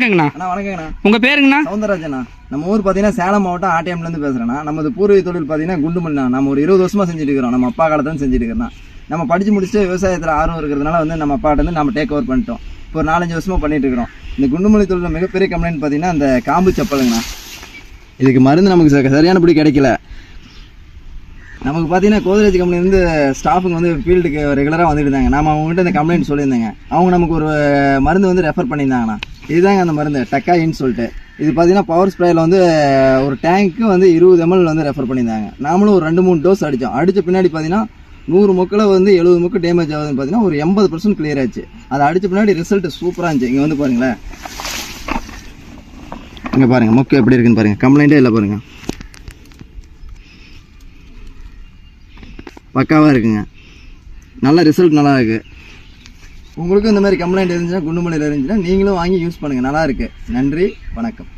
வணக்கங்கண்ணா. அண்ணா வணக்கங்கண்ணா. உங்கள் பேருங்கண்ணா? சவுந்தரராஜண்ணா. நம்ம ஊர் பார்த்தீங்கன்னா சேலம் மாவட்டம் ஆட்டியம்லேருந்து பேசுகிறேண்ணா. நமது பூர்வீக தொழில் பார்த்தீங்கன்னா குண்டுமல்லிண்ணா. நம்ம ஒரு 20 வருஷமாக செஞ்சுட்டு இருக்கிறோம். நம்ம அப்பா காலத்தில் செஞ்சுட்டு இருக்கிறோம். நம்ம படித்து முடிச்சுட்டு விவசாயத்தில் ஆர்வம் இருக்கிறதுனால வந்து நம்ம அப்பாட்ட வந்து நம்ம டேக் ஓவர் பண்ணிட்டோம். இப்போ ஒரு 4-5 வருஷமாக பண்ணிட்டு இருக்கிறோம். இந்த குண்டுமல்லி தொழில் மிகப்பெரிய கம்ப்ளைண்ட் பார்த்தீங்கன்னா அந்த காம்பு சப்பலுங்கண்ணா. இதுக்கு மருந்து நமக்கு சரியானபடி கிடைக்கல. நமக்கு பார்த்தீங்கன்னா கோத்ரேஜ் கம்பெனிலேருந்து ஸ்டாஃபுங்க வந்து ஃபீல்டுக்கு ரெகுலராக வந்துட்டு இருந்தாங்க. நம்ம அவங்ககிட்ட இந்த கம்ப்ளைண்ட் சொல்லியிருந்தாங்க. அவங்க நமக்கு ஒரு மருந்து வந்து ரெஃபர் பண்ணியிருந்தாங்கண்ணா. இதுதாங்க அந்த மருந்து டக்காயின்னு சொல்லிட்டு. இது பார்த்தீங்கன்னா பவர் ஸ்ப்ரேயில் வந்து ஒரு டேங்க்கு வந்து 20 ml வந்து ரெஃபர் பண்ணியிருந்தாங்க. நாமளும் ஒரு 2-3 டோஸ் அடித்தோம். அடித்த பின்னாடி பார்த்தீங்கன்னா 100 மொக்கில் வந்து 70 மொக்கு டேமேஜ் ஆகுதுன்னு பார்த்தீங்கன்னா ஒரு 80% கிளியர் ஆச்சு. அதை அடித்த பின்னாடி ரிசல்ட் சூப்பராக இருந்துச்சு. இங்கே வந்து பாருங்களேன், இங்கே பாருங்கள் மொக்கு எப்படி இருக்குன்னு பாருங்கள். கம்ப்ளைண்ட்டே இல்லை பாருங்கள், பக்காவாக இருக்குங்க. நல்ல ரிசல்ட் நல்லா இருக்குது. உங்களுக்கும் இந்த மாதிரி கம்ப்ளைண்ட் இருந்துச்சுன்னா குண்டுமல்லியில் இருந்துச்சுன்னா நீங்களும் வாங்கி யூஸ் பண்ணுங்கள். நல்லா இருக்குது. நன்றி, வணக்கம்.